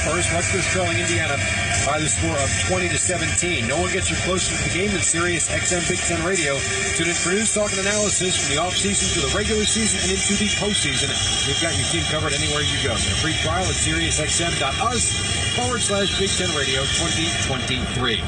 first. Rutgers trailing Indiana by the score of 20-17. No one gets you closer to the game than Sirius XM Big Ten Radio. Tune in for news, talk, and analysis from the offseason to the regular season and into the postseason. We've got your team covered anywhere you go. Get a free trial at SiriusXM.us/Big Ten Radio 2023.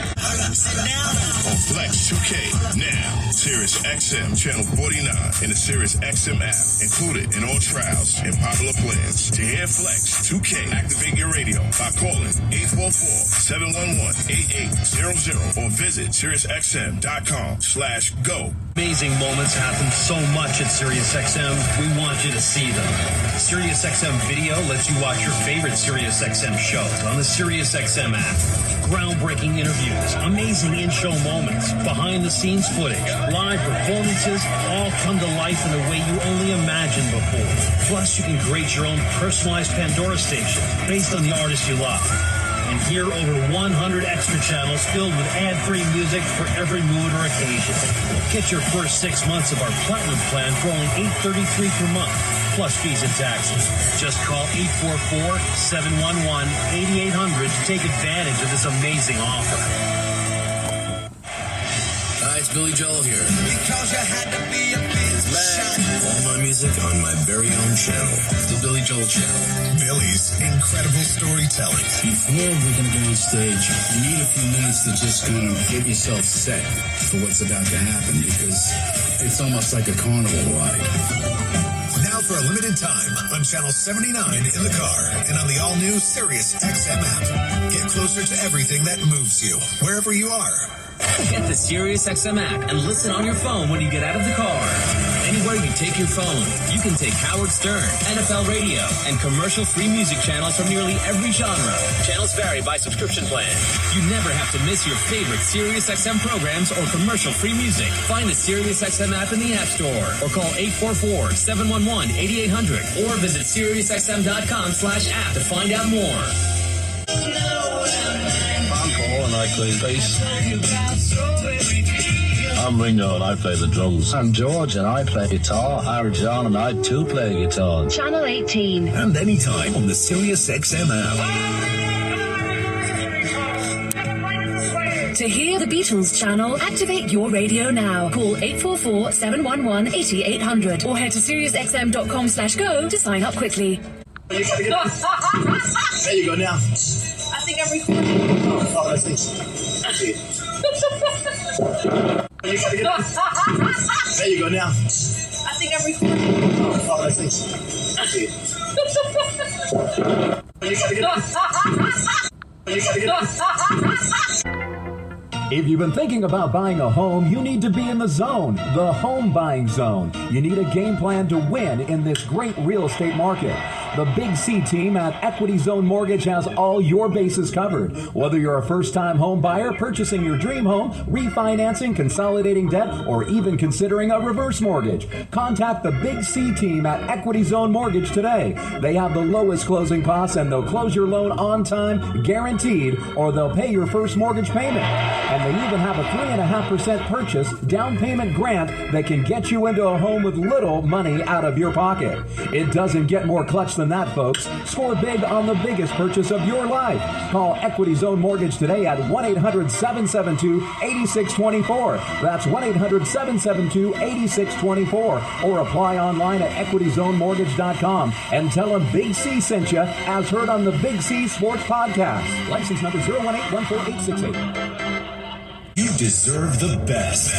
On Flex 2K now. Sirius XM Channel 49 in the Sirius XM app. Included in all trials and popular plans. To hear Flex 2K, activate your radio by calling 844-711-8800 or visit SiriusXM.com/go. Amazing moments happen so much at SiriusXM. We want you to see them. SiriusXM Video lets you watch your favorite SiriusXM shows on the SiriusXM app. Groundbreaking interviews, amazing in-show moments, behind-the-scenes footage, live performances, all come to life in a way you only imagined before. Plus, you can create your own personalized Pandora station based on the artist you love. And hear over 100 extra channels filled with ad-free music for every mood or occasion. Get your first 6 months of our Platinum plan for only $8.33 per month, plus fees and taxes. Just call 844-711-8800 to take advantage of this amazing offer. Hi, it's Billy Joel here. Because you had to be a All my music on my very own channel, the Billy Joel Channel. Billy's incredible storytelling. Before we can go on stage, you need a few minutes to just kind of get yourself set for what's about to happen, because it's almost like a carnival ride. Now for a limited time on Channel 79 in the car and on the all-new Sirius XM app. Get closer to everything that moves you, wherever you are. Get the SiriusXM app and listen on your phone when you get out of the car. Anywhere you take your phone, you can take Howard Stern, NFL Radio, and commercial-free music channels from nearly every genre. Channels vary by subscription plan. You never have to miss your favorite SiriusXM programs or commercial-free music. Find the SiriusXM app in the App Store or call 844-711-8800 or visit SiriusXM.com/app to find out more. I'm Paul and I play bass. I'm Ringo and I play the drums. I'm George and I play guitar. I'm John and I too play guitar. Channel 18. And anytime on the SiriusXM app. To hear the Beatles channel, activate your radio now. Call 844-711-8800 or head to SiriusXM.com/go to sign up quickly. There you go now. I think I'm recording. Oh, I see. There you go now. I think I'm recording. Oh, I see. If you've been thinking about buying a home, you need to be in the zone, the home buying zone. You need a game plan to win in this great real estate market. The Big C team at Equity Zone Mortgage has all your bases covered. Whether you're a first-time home buyer, purchasing your dream home, refinancing, consolidating debt, or even considering a reverse mortgage, contact the Big C team at Equity Zone Mortgage today. They have the lowest closing costs and they'll close your loan on time, guaranteed, or they'll pay your first mortgage payment. And they even have a 3.5% purchase down payment grant that can get you into a home with little money out of your pocket. It doesn't get more clutch than that, folks. Score big on the biggest purchase of your life. Call Equity Zone Mortgage today at 1-800-772-8624. That's 1-800-772-8624. Or apply online at EquityZoneMortgage.com and tell them Big C sent you, as heard on the Big C Sports Podcast. License number 018-14868. You deserve the best.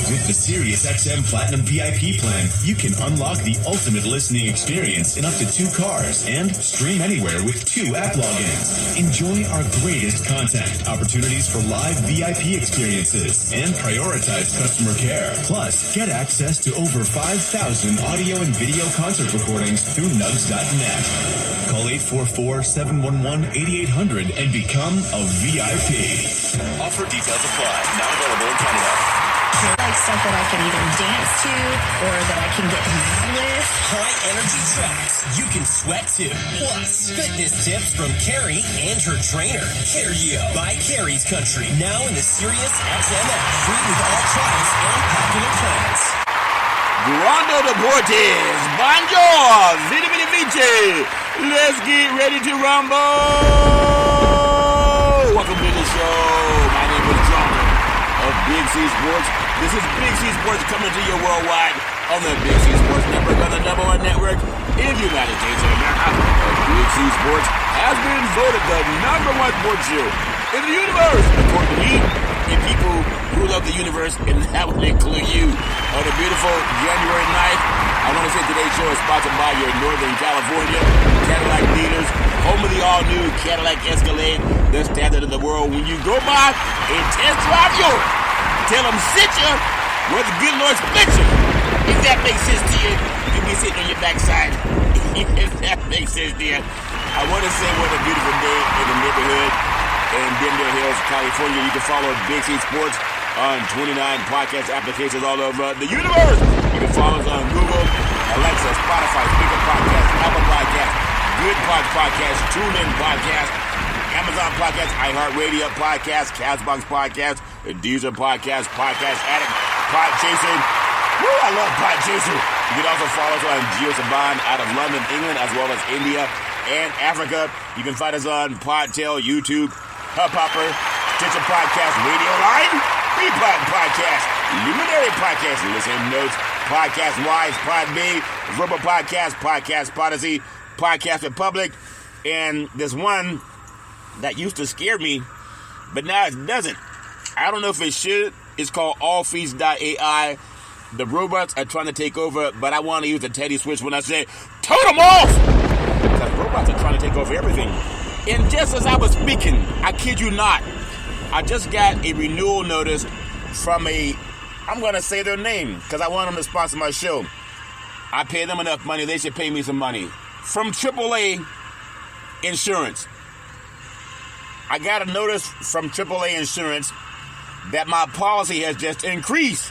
With the SiriusXM Platinum VIP plan, you can unlock the ultimate listening experience in up to 2 cars and stream anywhere with 2 app logins. Enjoy our greatest content, opportunities for live VIP experiences, and prioritized customer care. Plus, get access to over 5,000 audio and video concert recordings through nugs.net. Call 844-711-8800 and become a VIP. Offer details apply. Not available in Canada. Like stuff that I can either dance to or that I can get mad with. High energy tracks you can sweat to. Plus, fitness tips from Carrie and her trainer. Carrie by Carrie's Country. Now in the SiriusXM app. Free with all trials and popular plans. Grando Deportes, Bonjour, Vidi Vidi Vici. Let's get ready to rumble. C Sports. This is Big C Sports coming to you worldwide on the Big C Sports Network on the Double One Network in the United States of America. Big C Sports has been voted the #1 sports show in the universe, according to me, and people who love the universe, and that would include you. On a beautiful January night, I want to say today's show is sponsored by your Northern California Cadillac dealers, home of the all-new Cadillac Escalade, the standard of the world. When you go by and test drive yours, tell them sit you where the good Lord split you. If that makes sense to you, you'll be sitting on your backside. If that makes sense to you. I want to say what a beautiful day in the neighborhood in Denver Hills, California. You can follow Big C Sports on 29 podcast applications all over the universe. You can follow us on Google, Alexa, Spotify, Speaker Podcast, Apple Podcast, Good Podcast, TuneIn Podcast, Amazon Podcast, iHeartRadio Podcast, Castbox Podcast, Deezer Podcast, Podcast Addict, Podchaser. Woo, I love Podchaser. You can also follow us on GeoSaban out of London, England, as well as India and Africa. You can find us on Podtail, YouTube, Hubhopper, Stitcher Podcast, Radio Line, Beatpod Podcast, Luminary Podcast, Listen Notes, Podcast Wise, Podbay, Verbal Podcast, Podcast Podyssey, Podcast Republic, and this one that used to scare me, but now it doesn't. I don't know if it should. It's called allfeeds.ai. The robots are trying to take over, but I want to use the Teddy switch when I say, turn them off! Because robots are trying to take over everything. And just as I was speaking, I kid you not, I just got a renewal notice from I'm going to say their name because I want them to sponsor my show. I pay them enough money, they should pay me some money. From AAA Insurance. I got a notice from AAA Insurance that my policy has just increased.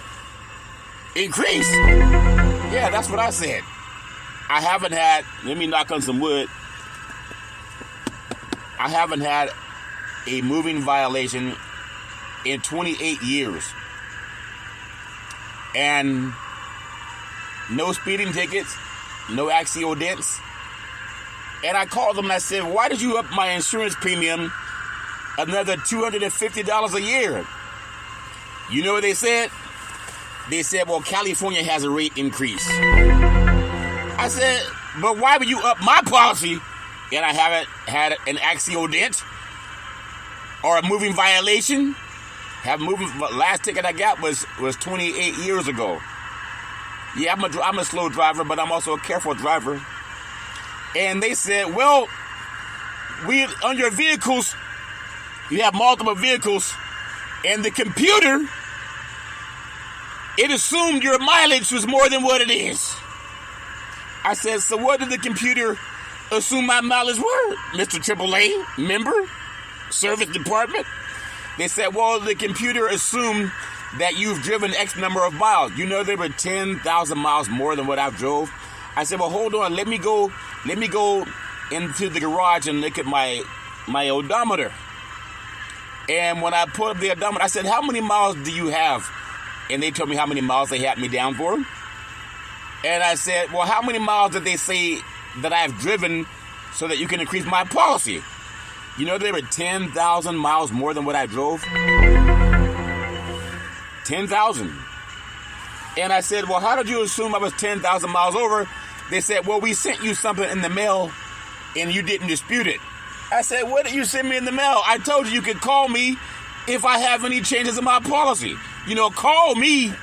Increased? Yeah, that's what I said. I haven't had, let me knock on some wood. I haven't had a moving violation in 28 years. And no speeding tickets, no accidents. And I called them and I said, why did you up my insurance premium another $250 a year? You know what they said? They said, well, California has a rate increase. I said, but why would you up my policy and I haven't had an accident or a moving violation? Last ticket I got was 28 years ago. Yeah, I'm a slow driver, but I'm also a careful driver. And they said, well, on your vehicles, you have multiple vehicles, and the computer, it assumed your mileage was more than what it is. I said, so what did the computer assume my mileage were, Mr. AAA member, service department? They said, well, the computer assumed that you've driven X number of miles. You know, there were 10,000 miles more than what I've drove. I said, well, hold on, let me go into the garage and look at my odometer. And when I put up the odometer, I said, how many miles do you have? And they told me how many miles they had me down for. And I said, well, how many miles did they say that I've driven so that you can increase my policy? You know, there were 10,000 miles more than what I drove. 10,000. And I said, well, how did you assume I was 10,000 miles over? They said, well, we sent you something in the mail and you didn't dispute it. I said, what did you send me in the mail? I told you could call me if I have any changes in my policy. You know, call me,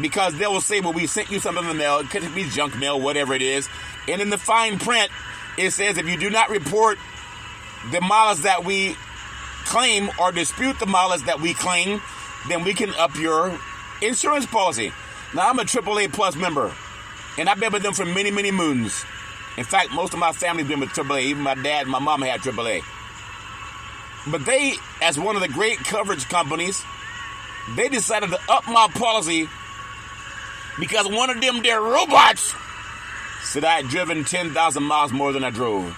because they will say, well, we sent you something in the mail. It could be junk mail, whatever it is. And in the fine print, it says if you do not report the mileage that we claim or dispute the mileage that we claim, then we can up your insurance policy. Now, I'm a AAA Plus member, and I've been with them for many, many moons. In fact, most of my family's been with AAA. Even my dad and my mom had AAA. But they, as one of the great coverage companies, they decided to up my policy because one of them there robots said I had driven 10,000 miles more than I drove.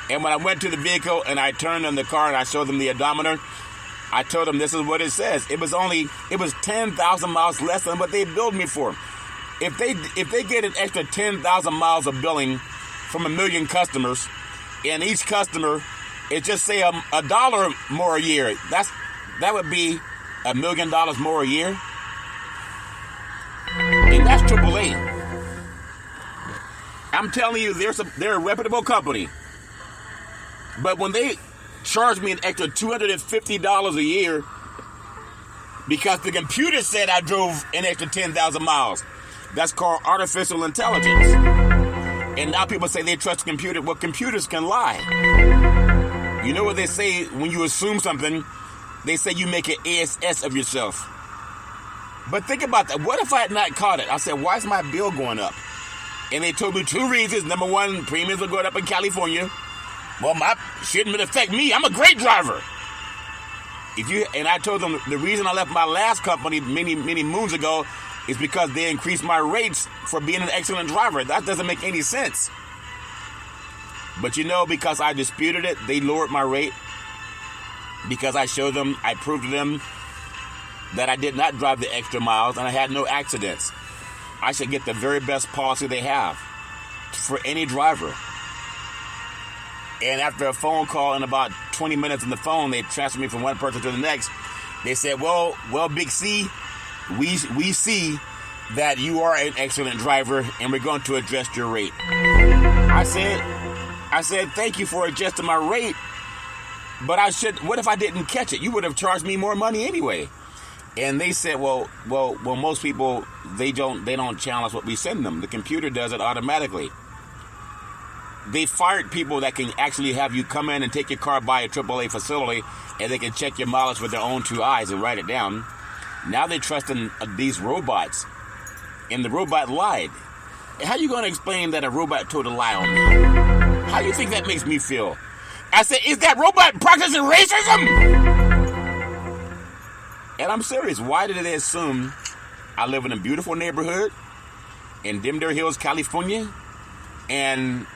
And when I went to the vehicle and I turned on the car and I showed them the odometer, I told them this is what it says. It was 10,000 miles less than what they billed me for. If they get an extra 10,000 miles of billing from 1 million customers, and each customer, it just say $1 more a year, that would be $1 million more a year. And that's AAA. I'm telling you, they're a reputable company. But when they charge me an extra $250 a year because the computer said I drove an extra 10,000 miles, that's called artificial intelligence. And now people say they trust the computer. Well, computers can lie. You know what they say when you assume something? They say you make an ASS of yourself. But think about that. What if I had not caught it? I said, why is my bill going up? And they told me 2 reasons. Number one, premiums are going up in California. Well, shouldn't affect me. I'm a great driver. And I told them the reason I left my last company many moons ago is because they increased my rates for being an excellent driver. That doesn't make any sense. But because I disputed it, they lowered my rate. Because I showed them, I proved to them that I did not drive the extra miles and I had no accidents. I should get the very best policy they have for any driver. And after a phone call and about 20 minutes on the phone, they transferred me from one person to the next. They said, well, Big C, we see that you are an excellent driver and we're going to adjust your rate. I said, thank you for adjusting my rate, but what if I didn't catch it? You would have charged me more money anyway. And they said, well, most people, they don't challenge what we send them. The computer does it automatically. They fired people that can actually have you come in and take your car by a AAA facility and they can check your mileage with their own 2 eyes and write it down. Now they trust in these robots. And the robot lied. How are you going to explain that a robot told a lie on me? How do you think that makes me feel? I said, is that robot practicing racism? And I'm serious. Why did they assume I live in a beautiful neighborhood in Dimdare Hills, California? And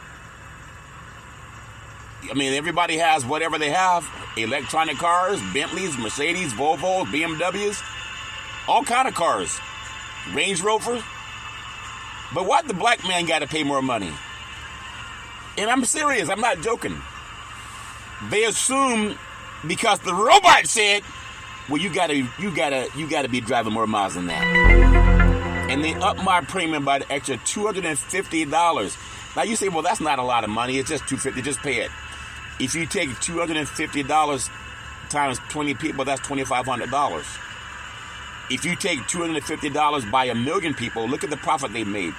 everybody has whatever they have. Electronic cars, Bentleys, Mercedes, Volvos, BMWs, all kind of cars. Range Rovers. But why the black man got to pay more money? And I'm serious. I'm not joking. They assume because the robot said, well, you gotta be driving more miles than that. And they up my premium by the extra $250. Now you say, well, that's not a lot of money. It's just $250. Just pay it. If you take $250 times 20 people, that's $2,500. If you take $250 by 1 million people, look at the profit they made.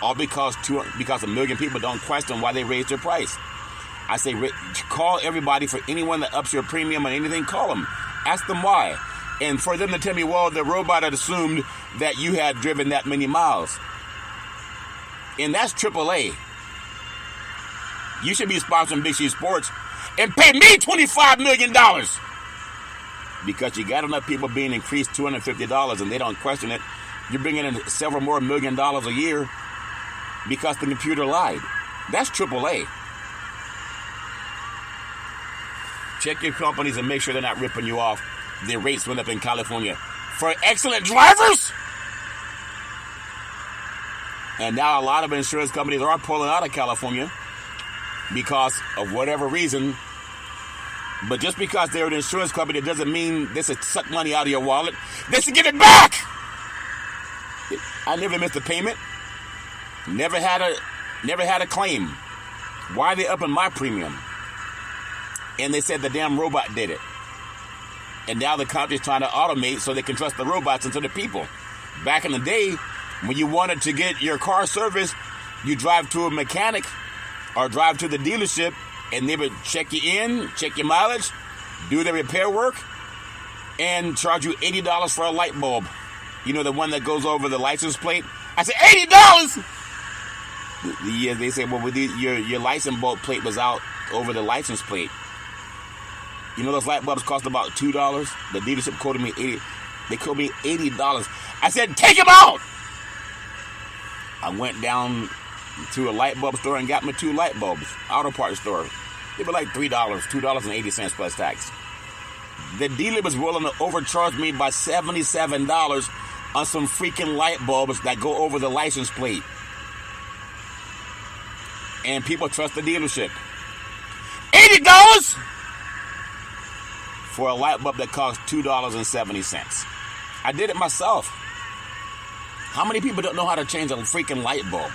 All because 1 million people don't question why they raised their price. I say, call everybody. For anyone that ups your premium or anything, call them. Ask them why. And for them to tell me, well, the robot had assumed that you had driven that many miles. And that's AAA. You should be sponsoring Big C Sports and pay me $25 million. Because you got enough people being increased $250 and they don't question it. You're bringing in several more $1 million a year because the computer lied. That's AAA. Check your companies and make sure they're not ripping you off. Their rates went up in California for excellent drivers. And now a lot of insurance companies are pulling out of California because of whatever reason. But just because they're an insurance company, it doesn't mean they should suck money out of your wallet. They should give it back. I never missed a payment. Never had a claim. Why are they upping my premium? And they said the damn robot did it. And now the country's trying to automate so they can trust the robots instead of people. Back in the day, when you wanted to get your car serviced, you drive to a mechanic or drive to the dealership and they would check you in, check your mileage, do the repair work, and charge you $80 for a light bulb. You know, the one that goes over the license plate? I said, $80? Yeah, they say, well, your license bulb plate was out over the license plate. You know those light bulbs cost about $2? The dealership quoted me $80. They quoted me $80. I said, take them out! I went down to a light bulb store and got me 2 light bulbs. Auto parts store. They were like $3, $2.80 plus tax. The dealer was willing to overcharge me by $77 on some freaking light bulbs that go over the license plate. And people trust the dealership. $80 for a light bulb that costs $2.70. I did it myself. How many people don't know how to change a freaking light bulb?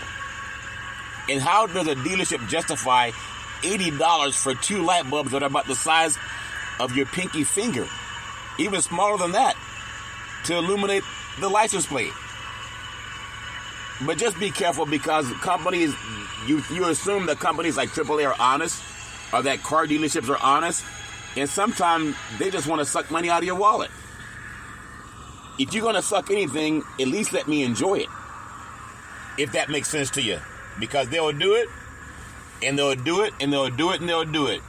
And how does a dealership justify $80 for 2 light bulbs that are about the size of your pinky finger, even smaller than that, to illuminate the license plate? But just be careful, because companies, you assume that companies like AAA are honest, or that car dealerships are honest, and sometimes they just want to suck money out of your wallet. If you're going to suck anything, at least let me enjoy it, if that makes sense to you. Because they'll do it, and they'll do it, and they'll do it, and they'll do it.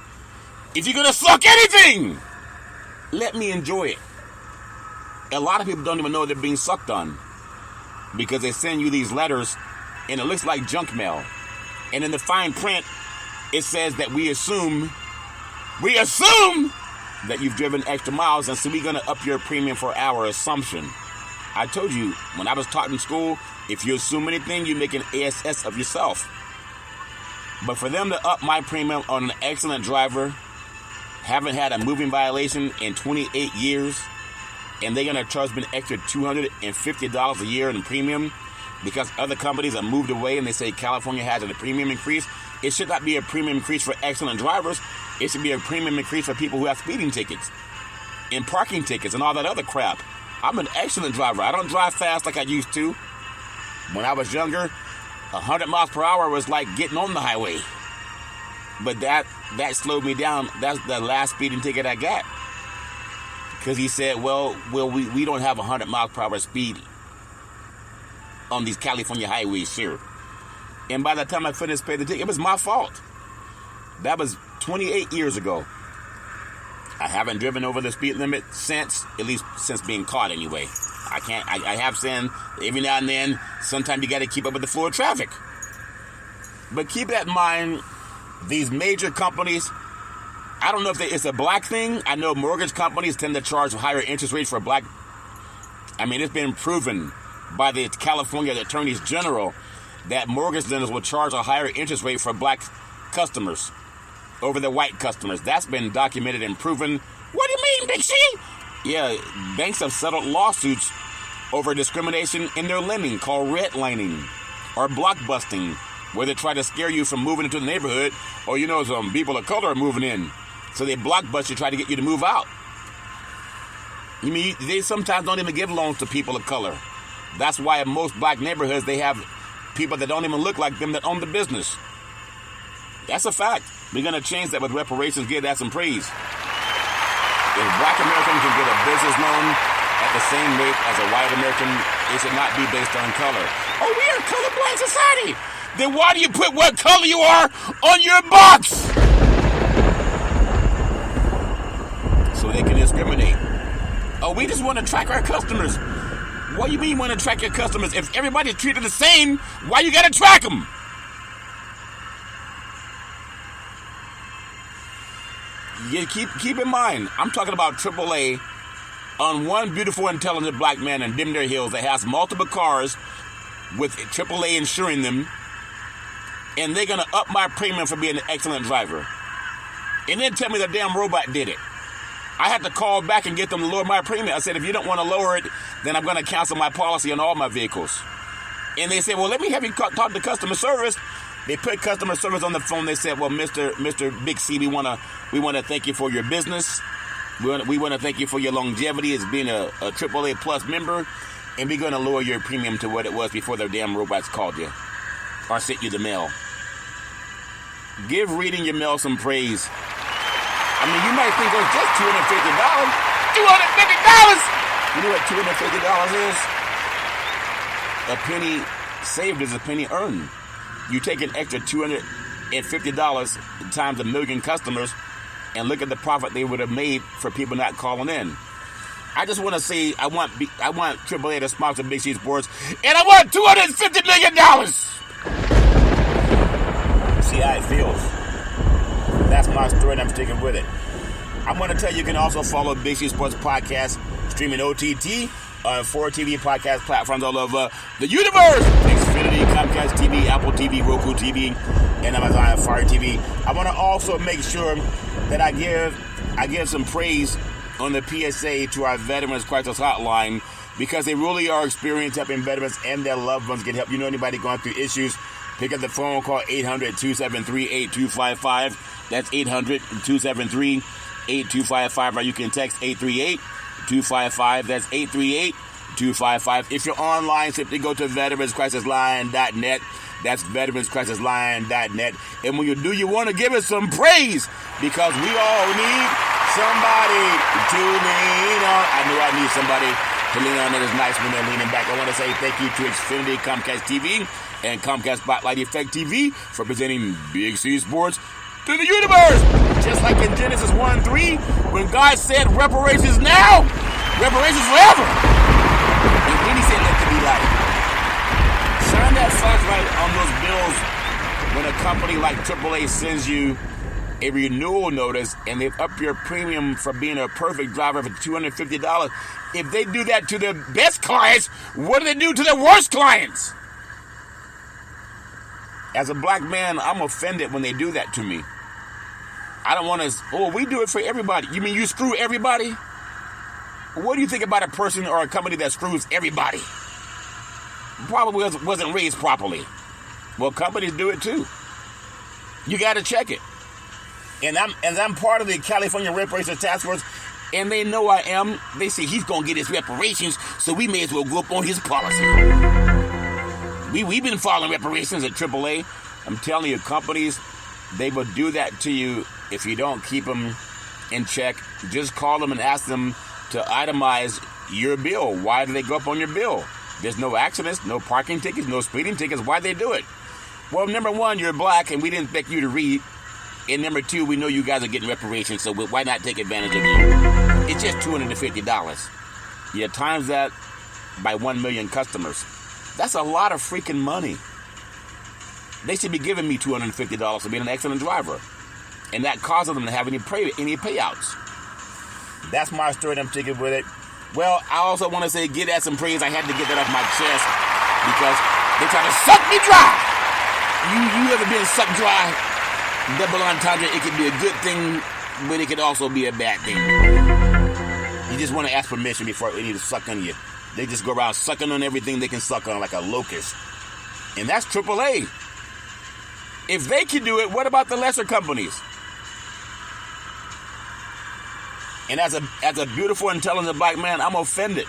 If you're going to suck anything, let me enjoy it. A lot of people don't even know they're being sucked on, because they send you these letters, and it looks like junk mail. And in the fine print, it says that we assume that you've driven extra miles, and so we're going to up your premium for our assumption. I told you, when I was taught in school, if you assume anything, you make an ASS of yourself. But for them to up my premium on an excellent driver, haven't had a moving violation in 28 years, and they're going to charge me an extra $250 a year in premium because other companies have moved away and they say California has a premium increase. It should not be a premium increase for excellent drivers. It should be a premium increase for people who have speeding tickets and parking tickets and all that other crap. I'm an excellent driver. I don't drive fast like I used to. When I was younger, 100 miles per hour was like getting on the highway. But that slowed me down. That's the last speeding ticket I got. Because he said, well, we don't have 100 miles per hour speed on these California highways here. And by the time I finished paying the ticket, it was my fault. That was 28 years ago. I haven't driven over the speed limit since, at least since being caught anyway. I have seen every now and then, sometimes you got to keep up with the flow of traffic. But keep that in mind, these major companies, I don't know if it's a black thing. I know mortgage companies tend to charge higher interest rates for black. I mean, it's been proven by the California attorneys general that mortgage lenders will charge a higher interest rate for black customers over the white customers. That's been documented and proven. What do you mean, Big C? Yeah, banks have settled lawsuits over discrimination in their lending called redlining or blockbusting, where they try to scare you from moving into the neighborhood, or some people of color are moving in. So they blockbust you, try to get you to move out. You mean they sometimes don't even give loans to people of color. That's why in most black neighborhoods they have people that don't even look like them that own the business. That's a fact. We're going to change that with reparations. Give that some praise. If black Americans can get a business loan at the same rate as a white American, it should not be based on color. Oh, we are a colorblind society. Then why do you put what color you are on your box? So they can discriminate. Oh, we just want to track our customers. What do you mean you want to track your customers? If everybody's treated the same, why you got to track them? Yeah, keep in mind, I'm talking about AAA on one beautiful, intelligent black man in Dimdale Hills that has multiple cars with AAA insuring them, and they're going to up my premium for being an excellent driver. And then tell me the damn robot did it. I had to call back and get them to lower my premium. I said, if you don't want to lower it, then I'm going to cancel my policy on all my vehicles. And they said, well, let me have you talk to customer service. They put customer service on the phone. They said, well, Mr. Big C, we want to thank you for your business. We want to thank you for your longevity as being a AAA Plus member. And we're going to lower your premium to what it was before their damn robots called you or sent you the mail. Give reading your mail some praise. I mean, you might think it was just $250. $250! You know what $250 is? A penny saved is a penny earned. You take an extra $250 times 1 million customers and look at the profit they would have made for people not calling in. I just want to say I want AAA to sponsor Big C Sports, and I want $250 million. See how it feels. That's my story, and I'm sticking with it. I'm going to tell you, you can also follow Big C Sports Podcast, streaming OTT on 4 TV podcast platforms all over the universe. Xfinity, Comcast TV, Apple TV, Roku TV, and Amazon Fire TV. I want to also make sure that I give some praise on the PSA to our Veterans Crisis Hotline because they really are experienced helping veterans and their loved ones get help. You know anybody going through issues, pick up the phone, call 800-273-8255. That's 800-273-8255. Or you can text 838-255. That's 838-255. If you're online, simply go to veteranscrisisline.net. That's veteranscrisisline.net. And when you do, you want to give us some praise because we all need somebody to lean on. I know I need somebody to lean on that is nice when they're leaning back. I want to say thank you to Xfinity, Comcast TV, and Comcast Spotlight Effect TV for presenting Big C Sports to the universe. Just like in Genesis 1:3, when God said reparations now, reparations forever. And then he said let there be light. Shine that flashlight on those bills when a company like AAA sends you a renewal notice and they've upped your premium for being a perfect driver for $250. If they do that to their best clients, what do they do to their worst clients? As a black man, I'm offended when they do that to me. I don't want to, we do it for everybody. You mean you screw everybody? What do you think about a person or a company that screws everybody? Probably wasn't raised properly. Well, companies do it too. You got to check it. And I'm part of the California Reparations Task Force, and they know I am. They say he's going to get his reparations, so we may as well go up on his policy. We've been following reparations at AAA. I'm telling you, companies, they will do that to you if you don't keep them in check. Just call them and ask them to itemize your bill. Why do they go up on your bill? There's no accidents, no parking tickets, no speeding tickets. Why they do it? Well, number one, you're black, and we didn't expect you to read. And number two, we know you guys are getting reparations, so why not take advantage of you? It's just $250. You times that by 1 million customers. That's a lot of freaking money. They should be giving me $250 for being an excellent driver. And that causes them to have any payouts. That's my story, and I'm sticking with it. Well, I also want to say, give that some praise. I had to get that off my chest because they try to suck me dry. You ever been sucked dry? Double entendre, it could be a good thing, but it could also be a bad thing. You just want to ask permission before they need to suck on you. They just go around sucking on everything they can suck on like a locust. And that's AAA. If they can do it, what about the lesser companies? And as a beautiful, intelligent black man, I'm offended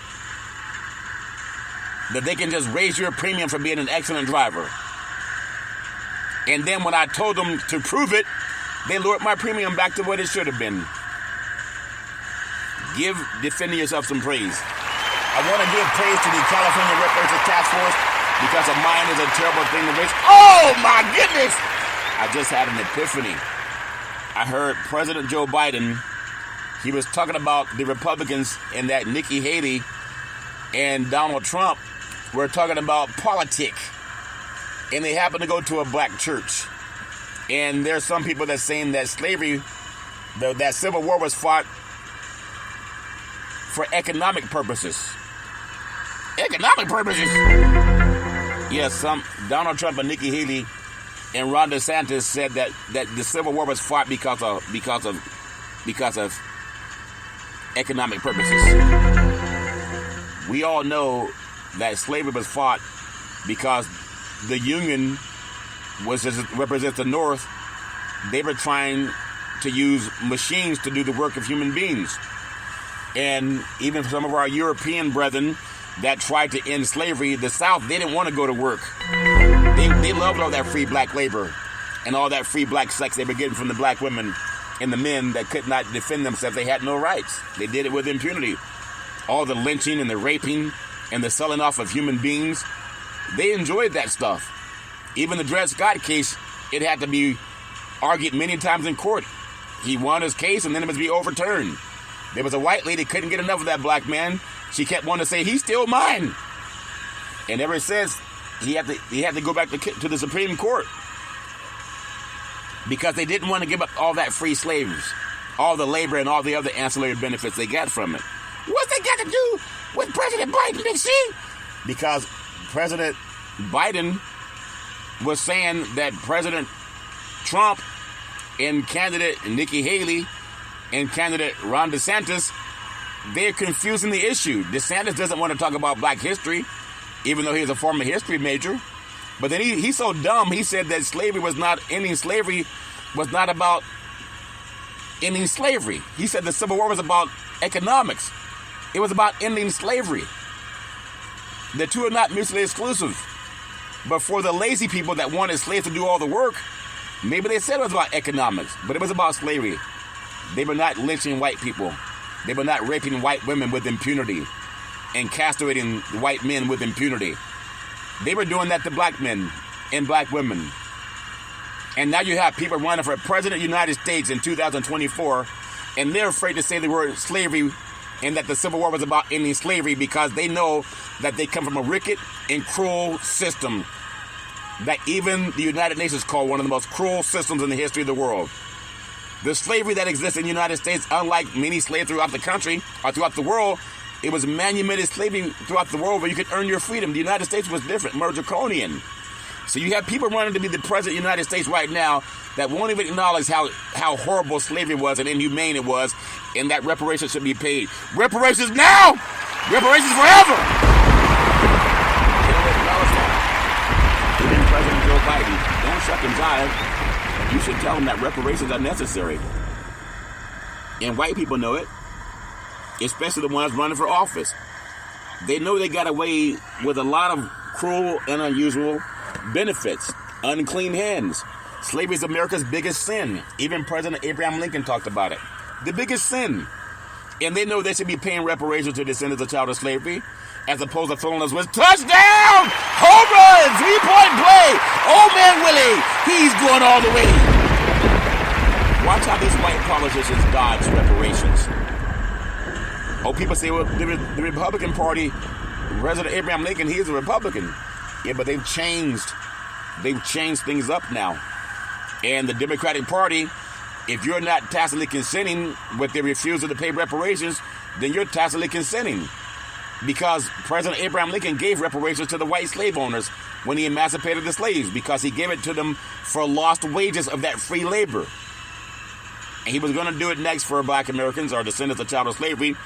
that they can just raise your premium for being an excellent driver. And then when I told them to prove it, they lowered my premium back to what it should have been. Give defending yourself some praise. I want to give praise to the California Reparations Task Force because a mine is a terrible thing to waste. Oh my goodness! I just had an epiphany. I heard President Joe Biden, he was talking about the Republicans and that Nikki Haley and Donald Trump were talking about politics. And they happen to go to a black church. And there's some people that saying that slavery, that Civil War was fought for economic purposes. Economic purposes? Yes, Donald Trump and Nikki Haley and Ron DeSantis said that the Civil War was fought because of economic purposes. We all know that slavery was fought because the Union represents the North. They were trying to use machines to do the work of human beings. And even for some of our European brethren that tried to end slavery, the South, they didn't want to go to work. They loved all that free black labor and all that free black sex they were getting from the black women and the men that could not defend themselves. They had no rights. They did it with impunity. All the lynching and the raping and the selling off of human beings, they enjoyed that stuff. Even the Dred Scott case, it had to be argued many times in court. He won his case and then it must be overturned. There was a white lady couldn't get enough of that black man. She kept wanting to say, he's still mine. And ever since, he had to go back to the Supreme Court because they didn't want to give up all that free slaves, all the labor and all the other ancillary benefits they got from it. What's that got to do with President Biden, Big C? Because President Biden was saying that President Trump and candidate Nikki Haley and candidate Ron DeSantis they're confusing the issue. DeSantis doesn't want to talk about black history, even though he's a former history major. But then he's so dumb, he said that ending slavery was not about ending slavery. He said the Civil War was about economics. It was about ending slavery. The two are not mutually exclusive. But for the lazy people that wanted slaves to do all the work, maybe they said it was about economics, but it was about slavery. They were not lynching white people. They were not raping white women with impunity and castrating white men with impunity. They were doing that to black men and black women. And now you have people running for president of the United States in 2024, and they're afraid to say the word slavery and that the Civil War was about ending slavery because they know that they come from a wicked and cruel system that even the United Nations call one of the most cruel systems in the history of the world. The slavery that exists in the United States, unlike many slaves throughout the country or throughout the world, it was manumitted slavery throughout the world where you could earn your freedom. The United States was different, more draconian. So you have people running to be the president of the United States right now that won't even acknowledge how horrible slavery was and inhumane it was, and that reparations should be paid. Reparations now! Reparations forever! Even President Joe Biden, don't shuck and jive. You should tell them that reparations are necessary. And white people know it, especially the ones running for office. They know they got away with a lot of cruel and unusual benefits. Unclean hands. Slavery is America's biggest sin. Even President Abraham Lincoln talked about it. The biggest sin. And they know they should be paying reparations to descendants of child of slavery, as opposed to filling us with touchdown, home run, 3-point play. Old man Willie, he's going all the way. Watch how these white politicians dodge reparations. Oh, people say, well, the Republican Party, President Abraham Lincoln, he's a Republican. Yeah, but they've changed things up now. And the Democratic Party, if you're not tacitly consenting with their refusal to pay reparations, then you're tacitly consenting. Because President Abraham Lincoln gave reparations to the white slave owners when he emancipated the slaves, because he gave it to them for lost wages of that free labor. And he was going to do it next for black Americans or descendants of child of slavery,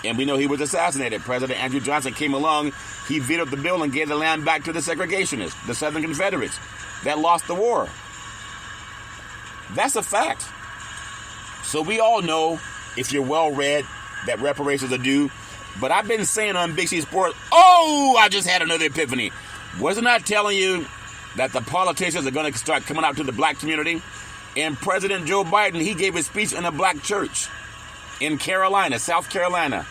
and we know he was assassinated. President Andrew Johnson came along, he vetoed the bill and gave the land back to the segregationists, the Southern Confederates, that lost the war. That's a fact. So we all know, if you're well-read, that reparations are due. But I've been saying on Big C Sports, I just had another epiphany. Wasn't I telling you that the politicians are going to start coming out to the black community? And President Joe Biden, he gave a speech in a black church in Carolina, South Carolina,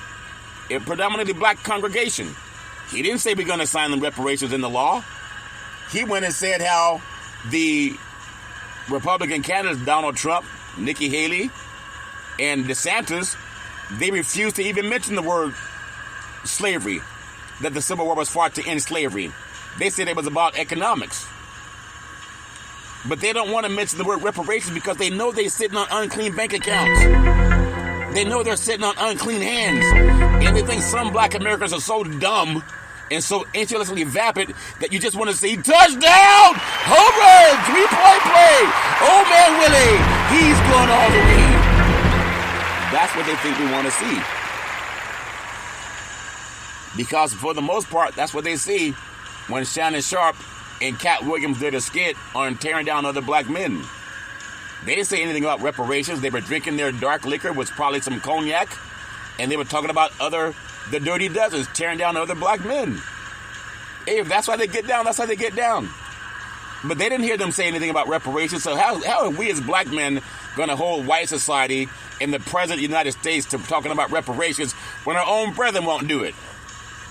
a predominantly black congregation. He didn't say we're going to sign the reparations in the law. He went and said how the Republican candidates, Donald Trump, Nikki Haley, and DeSantis, they refused to even mention the word slavery, that the Civil War was fought to end slavery. They said it was about economics. But they don't want to mention the word reparations because they know they're sitting on unclean bank accounts. They know they're sitting on unclean hands. And they think some black Americans are so dumb and so intellectually vapid that you just want to see touchdown, home run, 3-point play. Old man Willie, he's going all the way. That's what they think we want to see. Because for the most part, that's what they see when Shannon Sharp and Cat Williams did a skit on tearing down other black men. They didn't say anything about reparations. They were drinking their dark liquor, was probably some cognac, and they were talking about the Dirty Dozens, tearing down other black men. Hey, if that's why they get down, that's how they get down. But they didn't hear them say anything about reparations, so how are we as black men going to hold white society and the President of the United States to talking about reparations when our own brethren won't do it?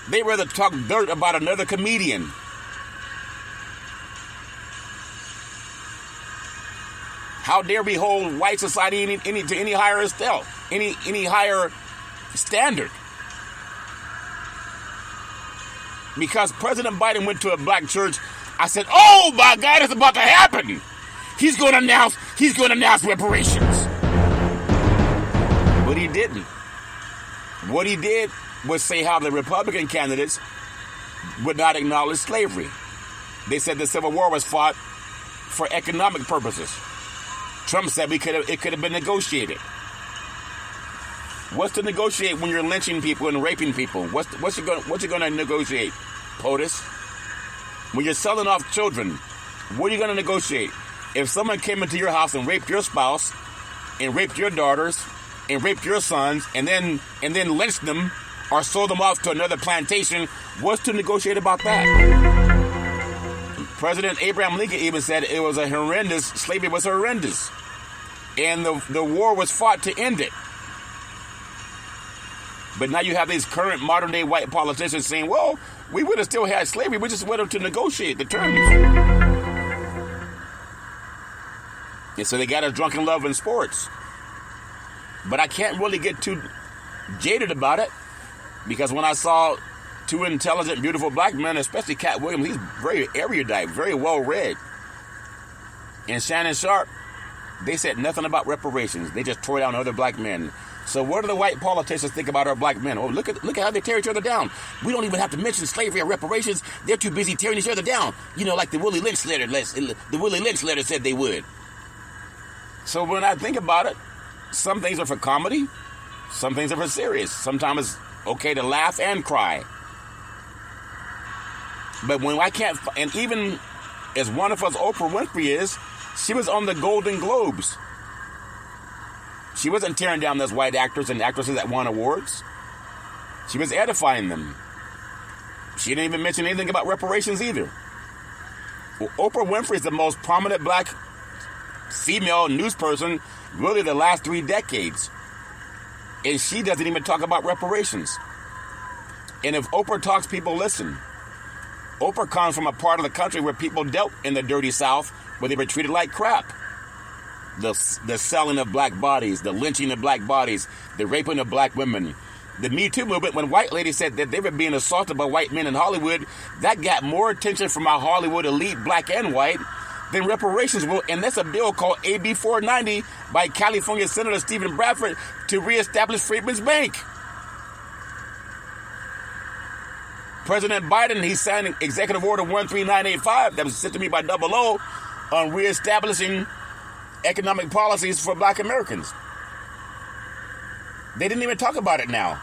They'd rather talk dirt about another comedian. How dare we hold white society to any higher higher standard? Because President Biden went to a black church, I said, "Oh my God, it's about to happen! He's going to announce reparations." But he didn't. What he did was say how the Republican candidates would not acknowledge slavery. They said the Civil War was fought for economic purposes. Trump said it could have been negotiated. What's to negotiate when you're lynching people and raping people? What's you going to negotiate, POTUS? When you're selling off children, what are you going to negotiate? If someone came into your house and raped your spouse, and raped your daughters, and raped your sons, and then lynched them or sold them off to another plantation, what's to negotiate about that? President Abraham Lincoln even said it was slavery was horrendous. And the war was fought to end it. But now you have these current modern day white politicians saying, well, we would have still had slavery, we just wanted to negotiate the terms. And so they got us drunk in love in sports. But I can't really get too jaded about it, because when I saw two intelligent, beautiful black men, especially Cat Williams, he's very erudite, very well read, and Shannon Sharp, they said nothing about reparations. They just tore down other black men. So what do the white politicians think about our black men? Oh, look at how they tear each other down. We don't even have to mention slavery or reparations. They're too busy tearing each other down. You know, like the Willie Lynch letter said they would. So when I think about it, some things are for comedy, some things are for serious. Sometimes it's okay to laugh and cry. But when I can't, and even as wonderful as Oprah Winfrey is, she was on the Golden Globes. She wasn't tearing down those white actors and actresses that won awards. She was edifying them. She didn't even mention anything about reparations either. Well, Oprah Winfrey is the most prominent black female news person really the last 3 decades. And she doesn't even talk about reparations. And if Oprah talks, people listen. Oprah comes from a part of the country where people dealt in the dirty South, where they were treated like crap. The selling of black bodies, the lynching of black bodies, the raping of black women. The Me Too movement, when white ladies said that they were being assaulted by white men in Hollywood, that got more attention from our Hollywood elite, black and white, than reparations will. And that's a bill called AB 490 by California Senator Stephen Bradford to reestablish Freedmen's Bank. President Biden, he signed Executive Order 13985 that was sent to me by Double O on reestablishing economic policies for black Americans. They didn't even talk about it now.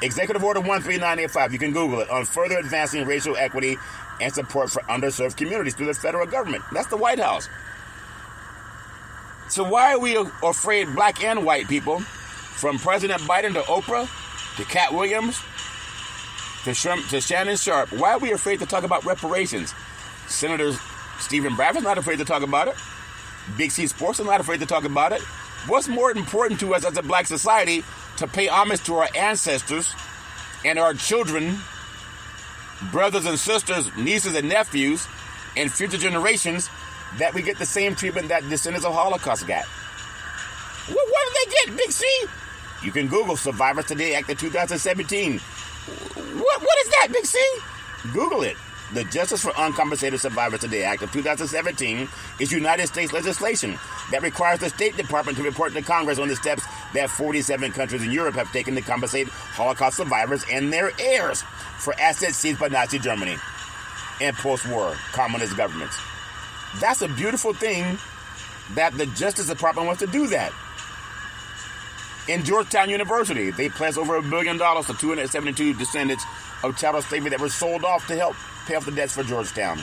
Executive Order 13985, you can Google it, on further advancing racial equity and support for underserved communities through the federal government. That's the White House. So why are we afraid, black and white people, from President Biden to Oprah, to Cat Williams, to Shannon Sharp? Why are we afraid to talk about reparations? Senator Stephen Bradford's not afraid to talk about it. Big C Sports is not afraid to talk about it. What's more important to us as a black society to pay homage to our ancestors and our children, brothers and sisters, nieces and nephews, and future generations, that we get the same treatment that descendants of Holocaust got? What did they get, Big C? You can Google Survivors Today Act of 2017. What is that, Big C? Google it. The Justice for Uncompensated Survivors Today Act of 2017 is United States legislation that requires the State Department to report to Congress on the steps that 47 countries in Europe have taken to compensate Holocaust survivors and their heirs for assets seized by Nazi Germany and post-war communist governments. That's a beautiful thing that the Justice Department wants to do that. In Georgetown University, they pledged over $1 billion to 272 descendants of chattel slavery that were sold off to help pay off the debts for Georgetown.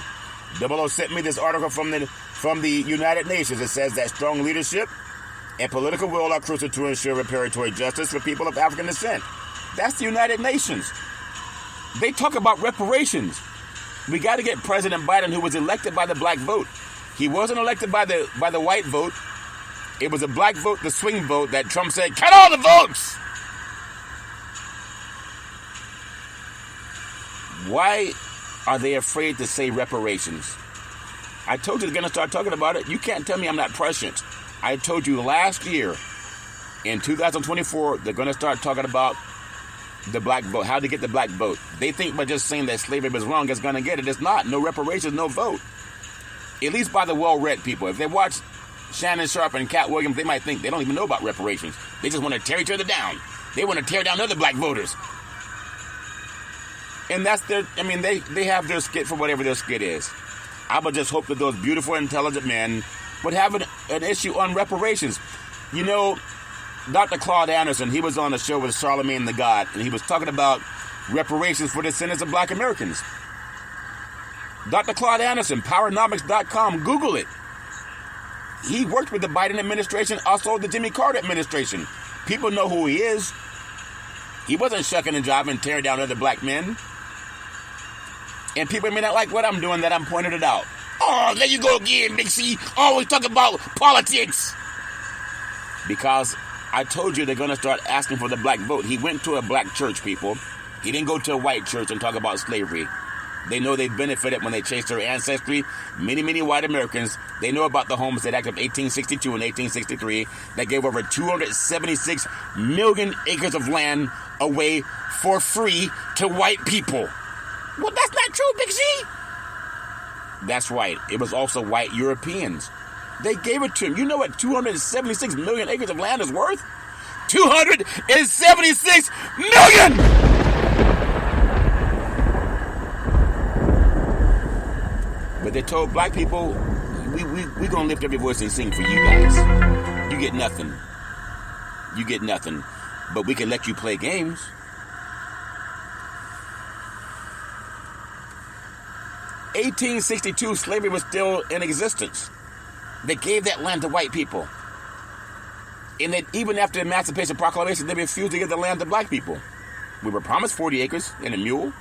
Double O sent me this article from the United Nations. It says that strong leadership and political will are crucial to ensure reparatory justice for people of African descent. That's the United Nations. They talk about reparations. We got to get President Biden, who was elected by the black vote. He wasn't elected by the white vote. It was a black vote, the swing vote, that Trump said, "Count all the votes." Why are they afraid to say reparations? I told you they're going to start talking about it. You can't tell me I'm not prescient. I told you last year, in 2024, they're going to start talking about the black vote, how to get the black vote. They think by just saying that slavery was wrong, it's going to get it. It's not. No reparations, no vote. At least by the well-read people. If they watch Shannon Sharp and Cat Williams, they might think they don't even know about reparations. They just want to tear each other down. They want to tear down other black voters. And that's they have their skit for whatever their skit is. I would just hope that those beautiful, intelligent men would have an issue on reparations. You know, Dr. Claude Anderson, he was on a show with Charlemagne the God, and he was talking about reparations for the descendants of black Americans. Dr. Claude Anderson, Powernomics.com, Google it. He worked with the Biden administration, also the Jimmy Carter administration. People know who he is. He wasn't shucking and jiving and tearing down other black men. And people may not like what I'm doing, that I'm pointing it out. Oh, there you go again, Big C. Always talking about politics. Because I told you they're going to start asking for the black vote. He went to a black church, people. He didn't go to a white church and talk about slavery. They know they benefited when they chased their ancestry. Many, many white Americans, they know about the Homestead Act of 1862 and 1863 that gave over 276 million acres of land away for free to white people. Well, that's not true, Big C. That's right. It was also white Europeans. They gave it to him. You know what 276 million acres of land is worth? 276 million! But they told black people, we're going to lift every voice and sing for you guys. You get nothing. You get nothing. But we can let you play games. In 1862, slavery was still in existence. They gave that land to white people. And then even after the Emancipation Proclamation, they refused to give the land to black people. We were promised 40 acres and a mule.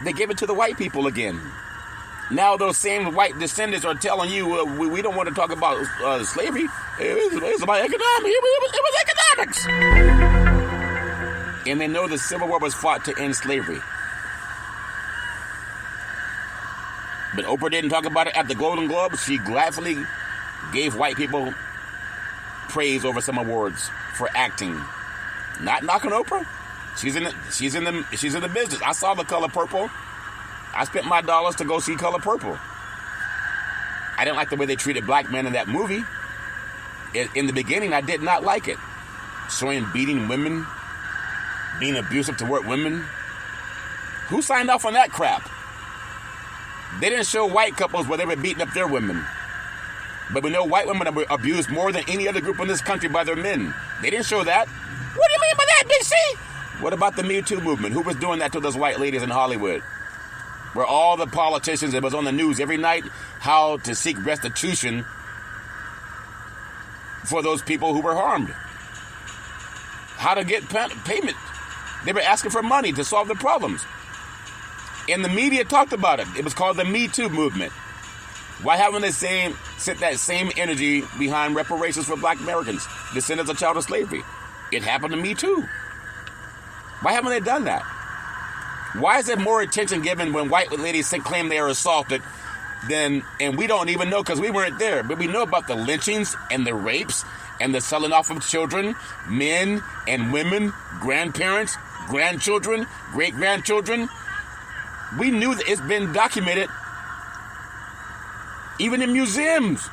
They gave it to the white people again. Now those same white descendants are telling you, we don't want to talk about slavery. It's about economics. It was economics. And they know the Civil War was fought to end slavery. But Oprah didn't talk about it at the Golden Globes. She gladly gave white people praise over some awards for acting. Not knocking Oprah. She's in the business. I saw The Color Purple. I spent my dollars to go see Color Purple. I didn't like the way they treated black men in that movie. In the beginning, I did not like it. Showing beating women, being abusive toward women. Who signed off on that crap? They didn't show white couples where they were beating up their women. But we know white women are abused more than any other group in this country by their men. They didn't show that. What do you mean by that, Big C? What about the Me Too movement? Who was doing that to those white ladies in Hollywood? Where all the politicians, it was on the news every night, how to seek restitution for those people who were harmed. How to get payment. They were asking for money to solve the problems. And the media talked about it. It was called the Me Too movement. Why haven't they set that same energy behind reparations for black Americans, descendants of child slavery? It happened to me too. Why haven't they done that? Why is there more attention given when white ladies claim they are assaulted and we don't even know because we weren't there, but we know about the lynchings and the rapes and the selling off of children, men and women, grandparents, grandchildren, great-grandchildren. We knew that it's been documented, even in museums,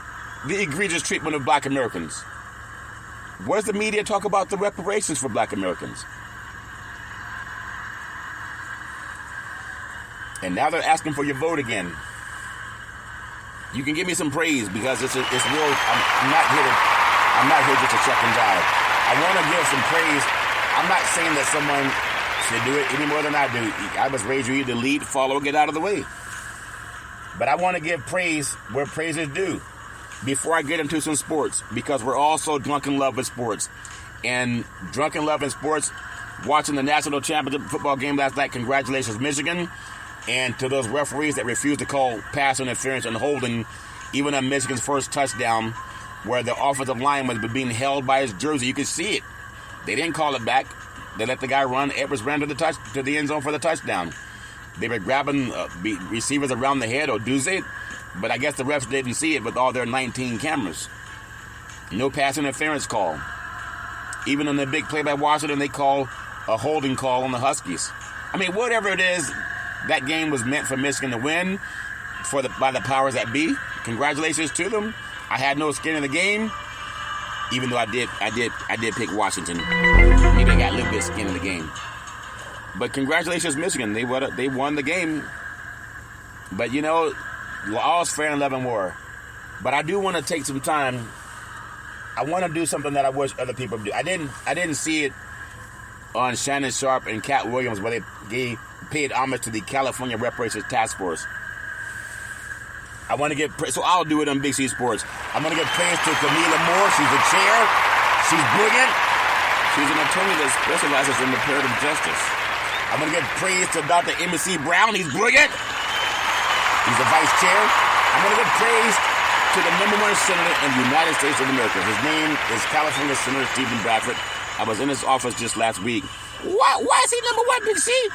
the egregious treatment of black Americans. Where's the media talk about the reparations for black Americans? And now they're asking for your vote again. You can give me some praise because it's real. I'm not here just to check and jive. I want to give some praise. I'm not saying that someone should do it any more than I do. I was raised you either lead, follow, or get out of the way. But I want to give praise where praise is due before I get into some sports, because we're all so drunk in love with sports. And drunk in love in sports, watching the national championship football game last night, congratulations, Michigan. And to those referees that refused to call pass interference and holding, even on Michigan's first touchdown, where the offensive line was being held by his jersey, you could see it. They didn't call it back. They let the guy run. Edwards ran to the end zone for the touchdown. They were grabbing receivers around the head, or do it, but I guess the refs didn't see it with all their 19 cameras. No pass interference call. Even in the big play by Washington, they call a holding call on the Huskies. I mean, whatever it is, that game was meant for Michigan to win by the powers that be. Congratulations to them. I had no skin in the game, even though I did pick Washington. Maybe I got a little bit of skin in the game. But congratulations, Michigan. They won the game. But, you know, all's fair in love and war. But I do want to take some time I want to do something that I wish other people do. I didn't see it on Shannon Sharp and Cat Williams where they paid homage to the California Reparations Task Force. I want to give praise, so I'll do it on Big C Sports. I'm going to give praise to Camila Moore. She's the chair. She's brilliant. She's an attorney that specializes in reparative justice. I'm going to give praise to Dr. M.C. Brown. He's brilliant. He's the vice chair. I'm going to give praise to the #1 senator in the United States of America. His name is California Senator Stephen Bradford. I was in his office just last week. Why is he #1, Big C?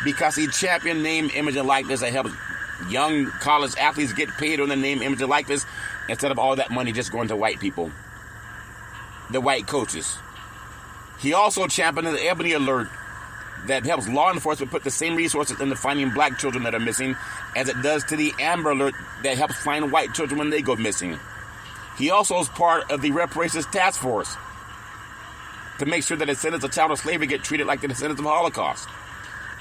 Because he championed name, image, and likeness that helps young college athletes get paid on the name, image, and likeness instead of all that money just going to white people, the white coaches. He also championed the Ebony Alert that helps law enforcement put the same resources into finding black children that are missing as it does to the Amber Alert that helps find white children when they go missing. He also is part of the Reparations Task Force to make sure that the descendants of child slavery get treated like the descendants of the Holocaust.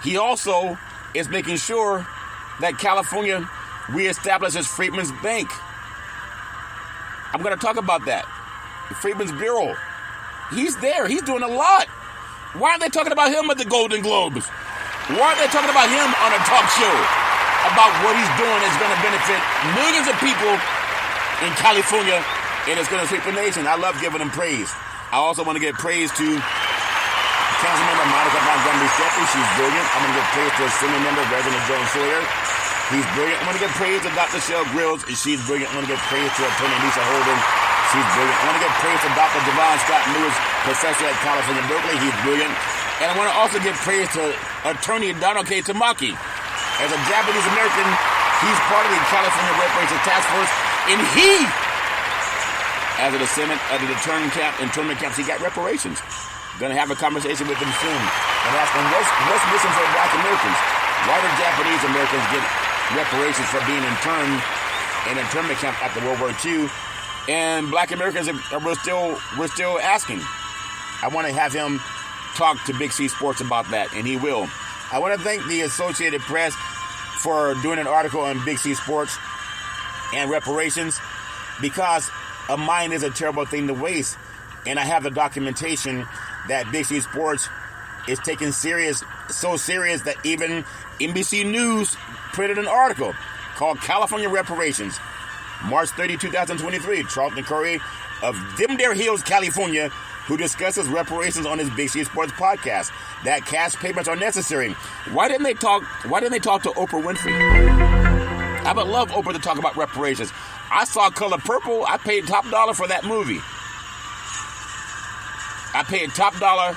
He also is making sure that California reestablishes Freedmen's Bank. I'm going to talk about that. The Freedmen's Bureau. He's there. He's doing a lot. Why aren't they talking about him at the Golden Globes? Why aren't they talking about him on a talk show about what he's doing is going to benefit millions of people in California and it's going to sweep the nation? I love giving him praise. I also want to give praise to Councilmember Monica Montgomery Stephanie. She's brilliant. I'm going to give praise to Assembly Member Reverend Joan Sawyer. He's brilliant. I'm going to give praise to Dr. Shell Grills. She's brilliant. I'm going to give praise to Attorney Lisa Holden. She's brilliant. I want to give praise to Dr. Javon Scott Lewis, professor at California Berkeley. He's brilliant. And I want to also give praise to Attorney Donald K. Tamaki. As a Japanese American, he's part of the California Reparations Task Force, and he, as a descendant of the internment camps, he got reparations. Going to have a conversation with him soon and ask him what's missing for black Americans. Why do Japanese Americans get reparations for being interned in internment camps after World War II? And black Americans we're still asking. I want to have him talk to Big C Sports about that, and he will. I want to thank the Associated Press for doing an article on Big C Sports and reparations, because a mind is a terrible thing to waste. And I have the documentation that Big C Sports is taken serious, so serious that even NBC News printed an article called California Reparations. March 30, 2023, Charlton Curry of Dimdare Hills, California, who discusses reparations on his Big C Sports podcast. That cash payments are necessary. Why didn't they talk to Oprah Winfrey? I would love Oprah to talk about reparations. I saw Color Purple. I paid top dollar for that movie. I paid top dollar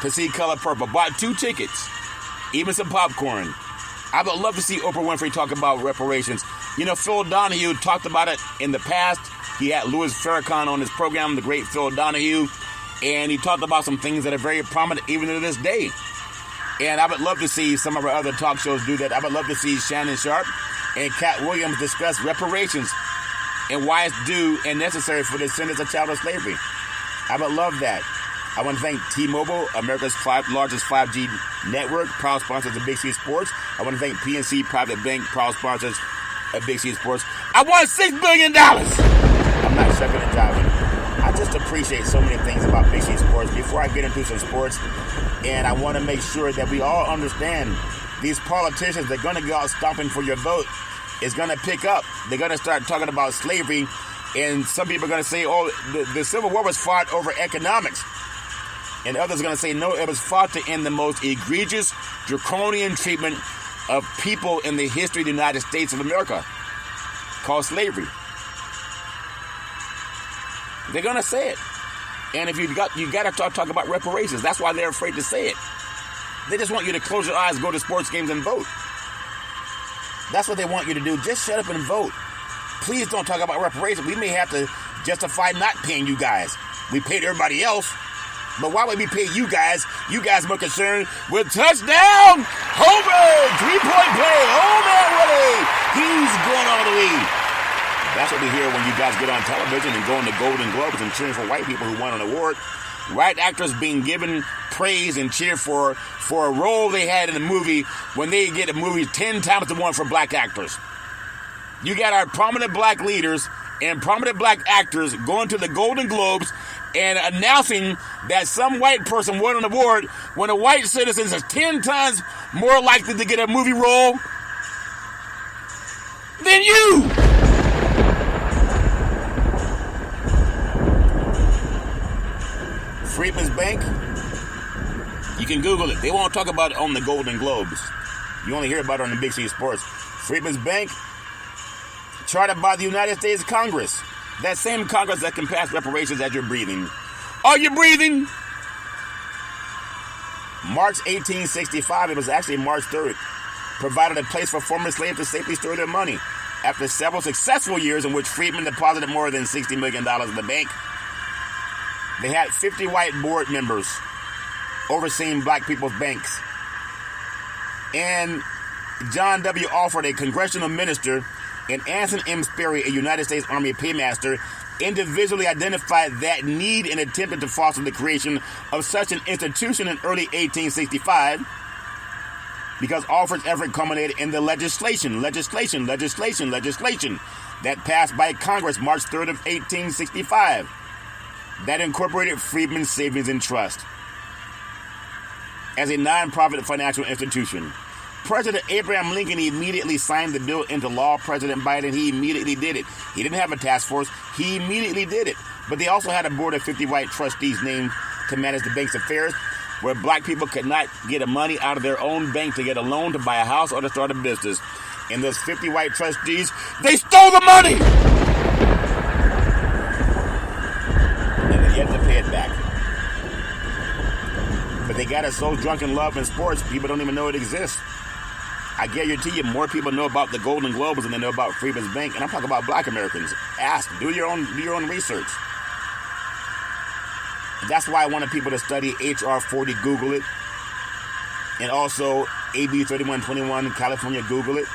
to see Color Purple. Bought 2 tickets, even some popcorn. I would love to see Oprah Winfrey talk about reparations. You know, Phil Donahue talked about it in the past. He had Louis Farrakhan on his program, the great Phil Donahue, and he talked about some things that are very prominent even to this day. And I would love to see some of our other talk shows do that. I would love to see Shannon Sharp and Cat Williams discuss reparations and why it's due and necessary for the descendants of child slavery. I would love that. I want to thank T-Mobile, America's largest 5G network, proud sponsors of Big C Sports. I want to thank PNC Private Bank, proud sponsors of Big C Sports. I want $6 billion! I'm not shucking and jiving. I just appreciate so many things about Big C Sports before I get into some sports. And I want to make sure that we all understand these politicians, they're going to go out stomping for your vote. It's going to pick up. They're going to start talking about slavery. And some people are going to say, oh, the Civil War was fought over economics. And others are going to say, no, it was fought to end the most egregious, draconian treatment of people in the history of the United States of America, called slavery. They're going to say it. And if you got to talk about reparations. That's why they're afraid to say it. They just want you to close your eyes, go to sports games, and vote. That's what they want you to do. Just shut up and vote. Please don't talk about reparations. We may have to justify not paying you guys. We paid everybody else. But why would we pay you guys? You guys more concerned with touchdown, home run, 3-point play. Oh, man, Willie. He's going all the way. That's what we hear when you guys get on television and go in the Golden Globes and cheering for white people who won an award. White actors being given praise and cheer for a role they had in a movie when they get a movie 10 times the one for black actors. You got our prominent black leaders and prominent black actors going to the Golden Globes and announcing that some white person won an award when a white citizen is 10 times more likely to get a movie role than you. Freedman's Bank, you can Google it. They won't talk about it on the Golden Globes. You only hear about it on the Big C Sports. Freedman's Bank, chartered by the United States Congress. That same Congress that can pass reparations as you're breathing. Are you breathing? March 1865, it was actually March 3rd, provided a place for former slaves to safely store their money. After several successful years in which freedmen deposited more than $60 million in the bank, they had 50 white board members overseeing black people's banks. And John W. Alford, a congressional minister, and Anson M. Sperry, a United States Army paymaster, individually identified that need and attempted to foster the creation of such an institution in early 1865 because Alford's effort culminated in the legislation that passed by Congress March 3rd of 1865 that incorporated Freedmen's Savings and Trust as a nonprofit financial institution. President Abraham Lincoln immediately signed the bill into law. President Biden, he immediately did it. He didn't have a task force. He immediately did it. But they also had a board of 50 white trustees named to manage the bank's affairs, where black people could not get money out of their own bank to get a loan to buy a house or to start a business. And those 50 white trustees, they stole the money! And they had to pay it back. But they got us so drunk in love and sports, people don't even know it exists. I guarantee you more people know about the Golden Globes than they know about Freedmen's Bank. And I'm talking about black Americans. Ask, do your own research. That's why I wanted people to study HR 40, Google it. And also AB 3121, California, Google it.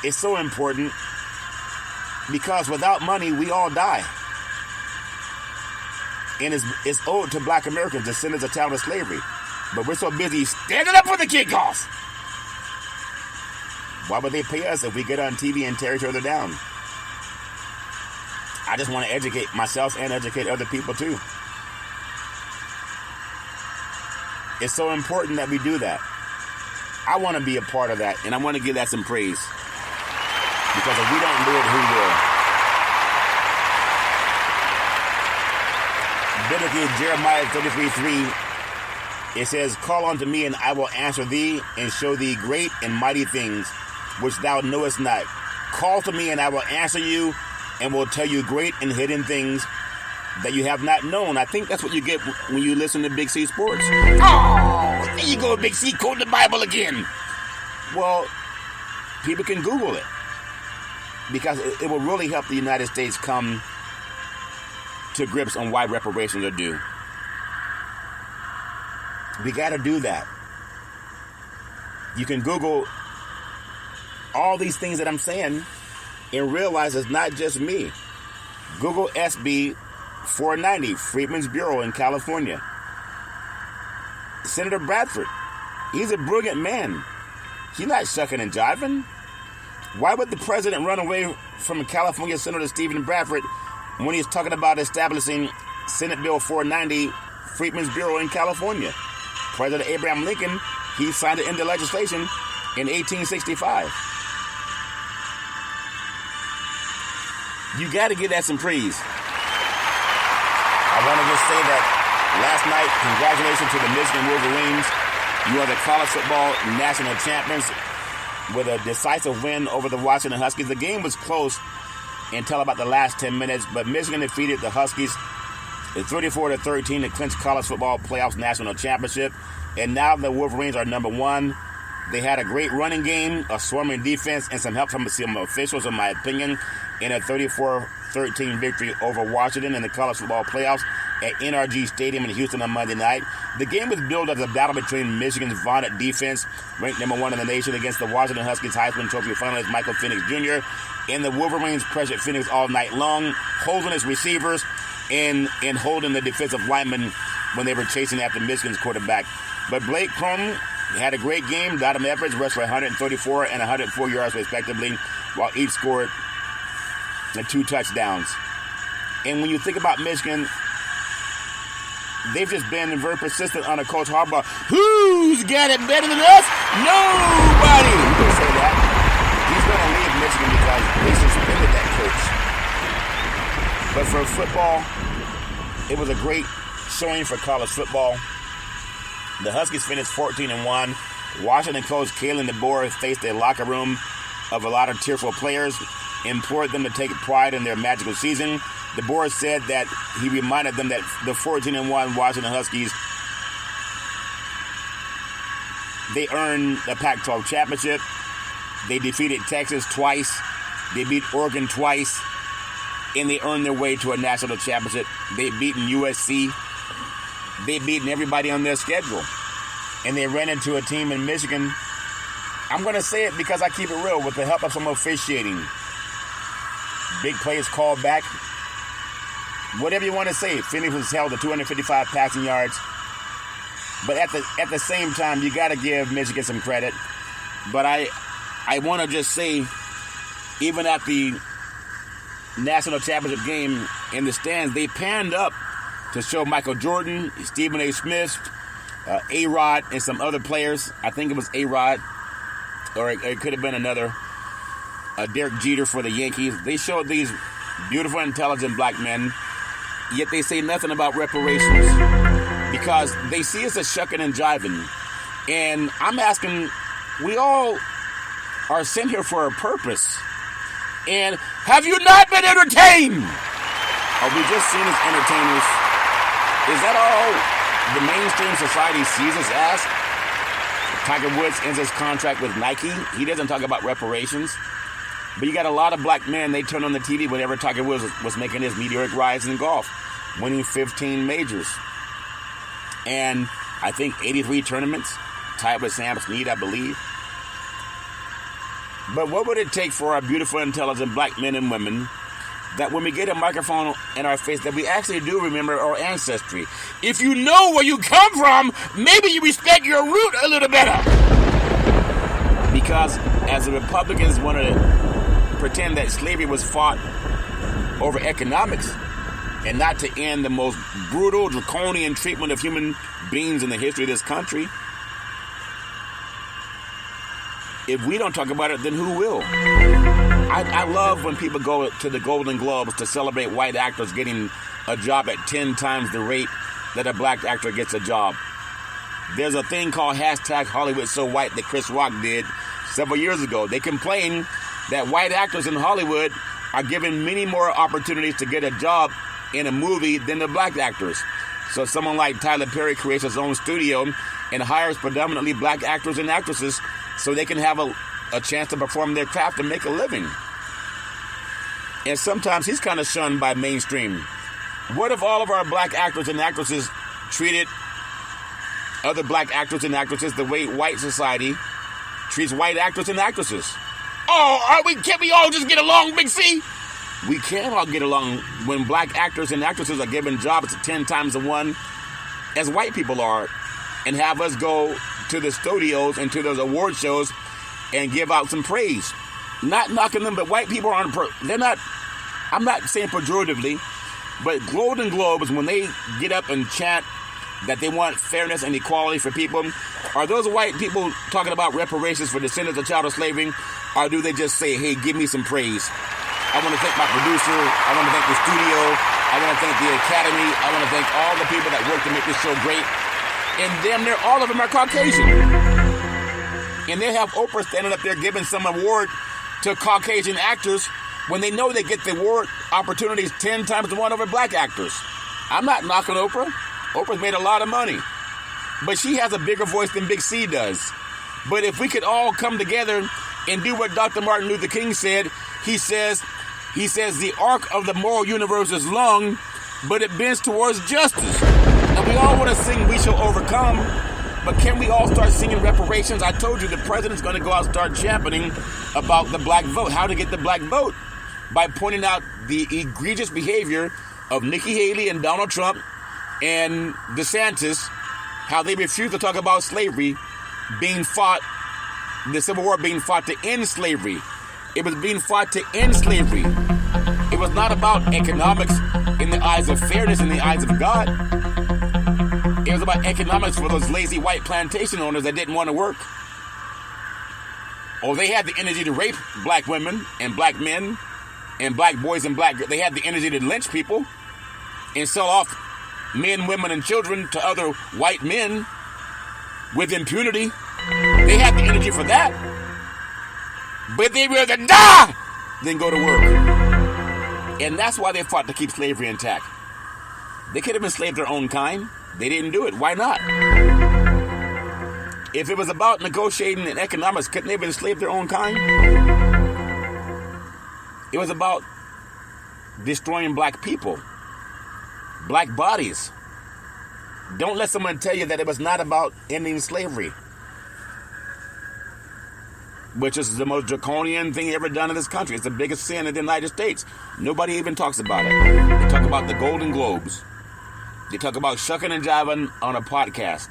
It's so important because without money, we all die. And it's owed to black Americans, descendants of chattel slavery. But we're so busy standing up for the kickoff. Why would they pay us if we get on TV and tear each other down? I just want to educate myself and educate other people too. It's so important that we do that. I want to be a part of that, and I want to give that some praise. Because if we don't do it, who will? Biblically, Jeremiah 33:3. It says, call unto me, and I will answer thee, and show thee great and mighty things, which thou knowest not. Call to me, and I will answer you, and will tell you great and hidden things that you have not known. I think that's what you get when you listen to Big C Sports. Oh, there you go, Big C, quoting the Bible again. Well, people can Google it, because it will really help the United States come to grips on why reparations are due. We got to do that. You can Google all these things that I'm saying and realize it's not just me. Google SB 490, Freedmen's Bureau in California. Senator Bradford, he's a brilliant man. He's not shucking and jiving. Why would the president run away from California Senator Stephen Bradford when he's talking about establishing Senate Bill 490, Freedmen's Bureau in California? President Abraham Lincoln, he signed it into legislation in 1865. You got to give that some praise. I want to just say that last night, congratulations to the Michigan Wolverines. You are the college football national champions with a decisive win over the Washington Huskies. The game was close until about the last 10 minutes, but Michigan defeated the Huskies 34-13 to clinch college football playoffs national championship. And now the Wolverines are number one. They had a great running game, a swarming defense, and some help from some officials, in my opinion, in a 34-13 victory over Washington in the college football playoffs at NRG Stadium in Houston on Monday night. The game was billed as a battle between Michigan's vaunted defense, ranked number one in the nation, against the Washington Huskies Heisman Trophy finalist Michael Penix Jr. And the Wolverines pressured Penix all night long, holding his receivers and holding the defensive linemen when they were chasing after Michigan's quarterback. But Blake Cronin had a great game. Dottam Everett rushed for 134 and 104 yards respectively, while each scored and 2 touchdowns. And when you think about Michigan, they've just been very persistent under Coach Harbaugh. Who's got it better than us? Nobody. You can say that. He's going to leave Michigan because they suspended that coach. But for football, it was a great showing for college football. The Huskies finished 14-1. Washington coach Kalen DeBoer faced a locker room of a lot of tearful players, implored them to take pride in their magical season. DeBoer said that he reminded them that the 14-1 Washington Huskies, they earned the Pac-12 championship. They defeated Texas twice. They beat Oregon twice. And they earned their way to a national championship. They've beaten USC. They've beaten everybody on their schedule. And they ran into a team in Michigan. I'm going to say it because I keep it real, with the help of some officiating. Big plays called back. Whatever you want to say, Phoenix was held to 255 passing yards. But at the same time, you got to give Michigan some credit. But I want to just say, even at the national championship game in the stands, they panned up to show Michael Jordan, Stephen A. Smith, A-Rod, and some other players. I think it was A-Rod, or it could have been another, Derek Jeter for the Yankees. They showed these beautiful, intelligent black men, yet they say nothing about reparations because they see us as shucking and jiving. And I'm asking, we all are sent here for a purpose. And have you not been entertained? Are we just seen as entertainers? Is that all the mainstream society sees us as? Tiger Woods ends his contract with Nike. He doesn't talk about reparations. But you got a lot of black men, they turn on the TV whenever Tiger Woods was making his meteoric rise in golf, winning 15 majors. And I think 83 tournaments, tied with Sam Snead, I believe. But what would it take for our beautiful, intelligent black men and women that when we get a microphone in our face that we actually do remember our ancestry? If you know where you come from, maybe you respect your root a little better. Because as the Republicans want to pretend that slavery was fought over economics and not to end the most brutal, draconian treatment of human beings in the history of this country, if we don't talk about it, then who will? I love when people go to the Golden Globes to celebrate white actors getting a job at 10 times the rate that a black actor gets a job. There's a thing called #Hollywood So White that Chris Rock did several years ago. They complain that white actors in Hollywood are given many more opportunities to get a job in a movie than the black actors. So someone like Tyler Perry creates his own studio and hires predominantly black actors and actresses so they can have a chance to perform their craft and make a living. And sometimes he's kind of shunned by mainstream. What if all of our black actors and actresses treated other black actors and actresses the way white society treats white actors and actresses? Can't we all just get along, Big C? We can all get along when black actors and actresses are given jobs 10 times the one as white people are, and have us go to the studios and to those award shows and give out some praise. Not knocking them, but white people aren't, they're not, I'm not saying pejoratively, but Golden Globes, when they get up and chant that they want fairness and equality for people, are those white people talking about reparations for descendants of child slavery, or do they just say, hey, give me some praise? I want to thank my producer, I want to thank the studio, I want to thank the Academy, I want to thank all the people that work to make this show great. And damn near all of them are Caucasian. And they have Oprah standing up there giving some award to Caucasian actors when they know they get the award opportunities 10 times the one over black actors. I'm not knocking Oprah. Oprah's made a lot of money. But she has a bigger voice than Big C does. But if we could all come together and do what Dr. Martin Luther King said, he says the arc of the moral universe is long, but it bends towards justice. Now we all want to sing We Shall Overcome, but can we all start singing reparations? I told you the president's going to go out and start championing about the black vote, how to get the black vote, by pointing out the egregious behavior of Nikki Haley and Donald Trump and DeSantis, how they refuse to talk about slavery being fought, the Civil War being fought to end slavery. It was being fought to end slavery. was not about economics in the eyes of fairness in the eyes of God. It was about economics for those lazy white plantation owners that didn't want to work. Oh, they had the energy to rape black women and black men and black boys and black girls. They had the energy to lynch people and sell off men, women, and children to other white men with impunity. They had the energy for that. But they rather die than go to work. And that's why they fought to keep slavery intact. They could have enslaved their own kind. They didn't do it. Why not? If it was about negotiating and economics, couldn't they have enslaved their own kind? It was about destroying black people, black bodies. Don't let someone tell you that it was not about ending slavery, which is the most draconian thing ever done in this country. It's the biggest sin in the United States. Nobody even talks about it. They talk about the Golden Globes. They talk about shucking and jiving on a podcast.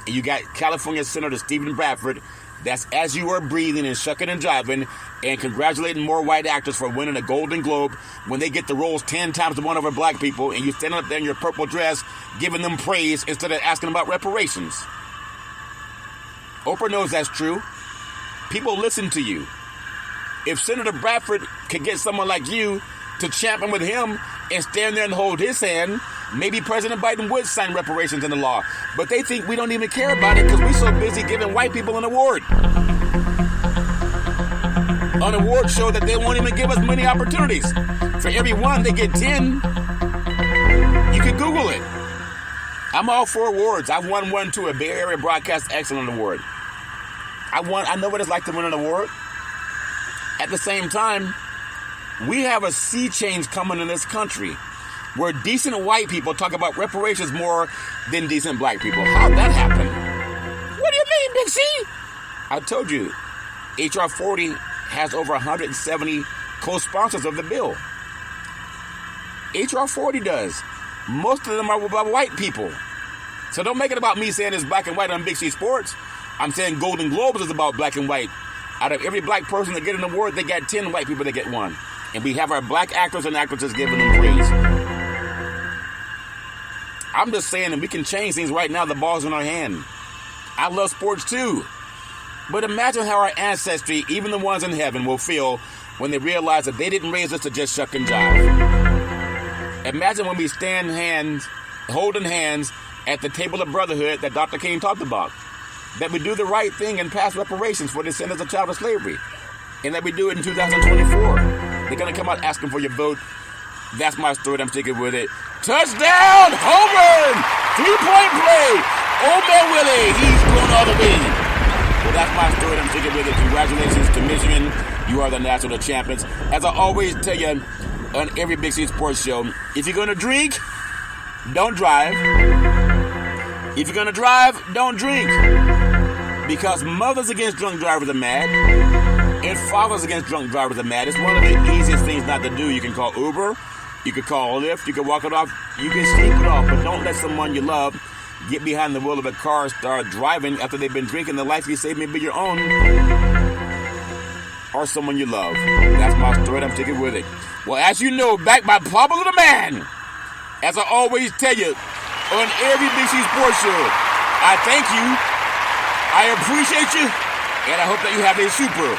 And you got California Senator Stephen Bradford that's as you are breathing and shucking and jiving and congratulating more white actors for winning a Golden Globe when they get the roles 10 times the one over black people, and you standing up there in your purple dress giving them praise instead of asking about reparations. Oprah knows that's true. People listen to you. If Senator Bradford could get someone like you to champion with him and stand there and hold his hand, maybe President Biden would sign reparations into law. But they think we don't even care about it because we're so busy giving white people an award. An award show that they won't even give us many opportunities. For every one, they get 10. You can Google it. I'm all for awards. I've won one too, a Bay Area Broadcast Excellence Award. I know what it's like to win an award. At the same time, we have a sea change coming in this country where decent white people talk about reparations more than decent black people. How'd that happen? What do you mean, Big C? I told you, H.R. 40 has over 170 co-sponsors of the bill. H.R. 40 does. Most of them are about white people. So don't make it about me saying it's black and white on Big C Sports. I'm saying Golden Globes is about black and white. Out of every black person that get an award, they got 10 white people that get one. And we have our black actors and actresses giving them praise. I'm just saying that we can change things right now. The ball's in our hand. I love sports too. But imagine how our ancestry, even the ones in heaven, will feel when they realize that they didn't raise us to just shuck and jive. Imagine when we stand hands, holding hands at the table of brotherhood that Dr. King talked about. That we do the right thing and pass reparations for descendants of child slavery. And that we do it in 2024. They're going to come out asking for your vote. That's my story. I'm sticking with it. Touchdown! Home run! 3-point play! Old man Willie, he's going all the way. Well, that's my story. I'm sticking with it. Congratulations to Michigan. You are the national champions. As I always tell you on every Big C Sports show, if you're going to drink, don't drive. If you're going to drive, don't drink. Because mothers against drunk drivers are mad. And fathers against drunk drivers are mad. It's one of the easiest things not to do. You can call Uber. You can call Lyft. You can walk it off. You can sleep it off. But don't let someone you love get behind the wheel of a car and start driving after they've been drinking. The life you saved may be your own. Or someone you love. That's my story. I'm sticking with it. Well, as you know, back by popular demand, as I always tell you, on every Big C Sports show, I thank you, I appreciate you, and I hope that you have a super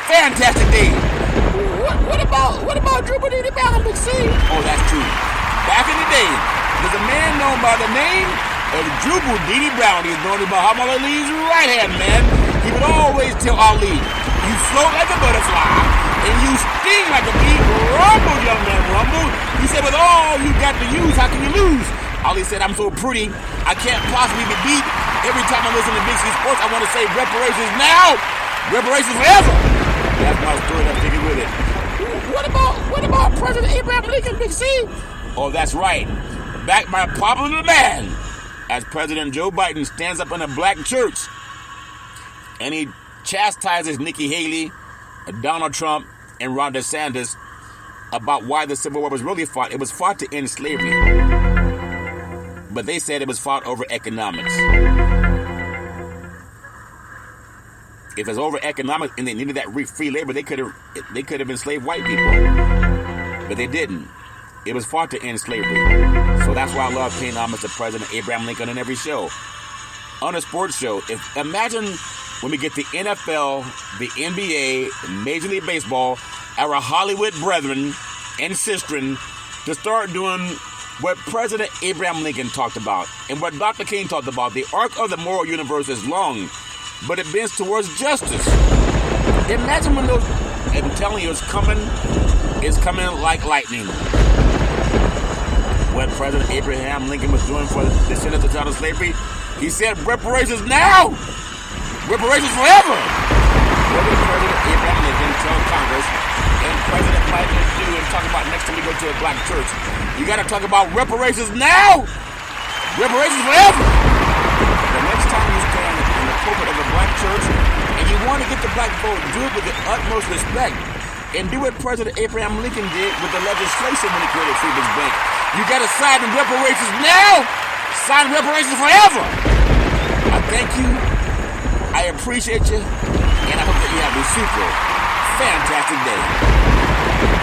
fantastic day. What about Drew Badini Ballin, Big C? Oh, that's true. Back in the day, there's a man known by the name of Drew Badini Brown. He's known as Muhammad Ali's right-hand man. He would always tell Ali, you float like a butterfly, and you sting like a bee. Rumble, young man, rumble. He said, with all you got to use, how can you lose? Ali said, I'm so pretty, I can't possibly be beat. Every time I listen to Big C Sports, I want to say reparations now, reparations forever. That's my story. I'm sticking with it. What about President Abraham Lincoln, Big C? Oh, that's right. Back by popular demand, as President Joe Biden stands up in a black church and he chastises Nikki Haley, Donald Trump, and Ron DeSantis about why the Civil War was really fought. It was fought to end slavery. But they said it was fought over economics. If it's over economics and they needed that free labor, they could have enslaved white people. but they didn't. It was fought to end slavery. So that's why I love paying homage to President Abraham Lincoln on every show. On a sports show, imagine when we get the NFL, the NBA, Major League Baseball, our Hollywood brethren and sistren to start doing what President Abraham Lincoln talked about and what Dr. King talked about. The arc of the moral universe is long, but it bends towards justice. Imagine when those, I'm telling you, it's coming like lightning. What President Abraham Lincoln was doing for the descendants out of slavery, he said, reparations now! Reparations forever! What did President Abraham Lincoln tell Congress and President Biden do and talk about next time we go to a black church? You got to talk about reparations now! Reparations forever! The next time you stand in the pulpit of a black church and you want to get the black vote, do it with the utmost respect. And do what President Abraham Lincoln did with the legislation when he created Freedom's Bank. You got to sign the reparations now! Sign reparations forever! I thank you. I appreciate you. And I hope that you have a super fantastic day.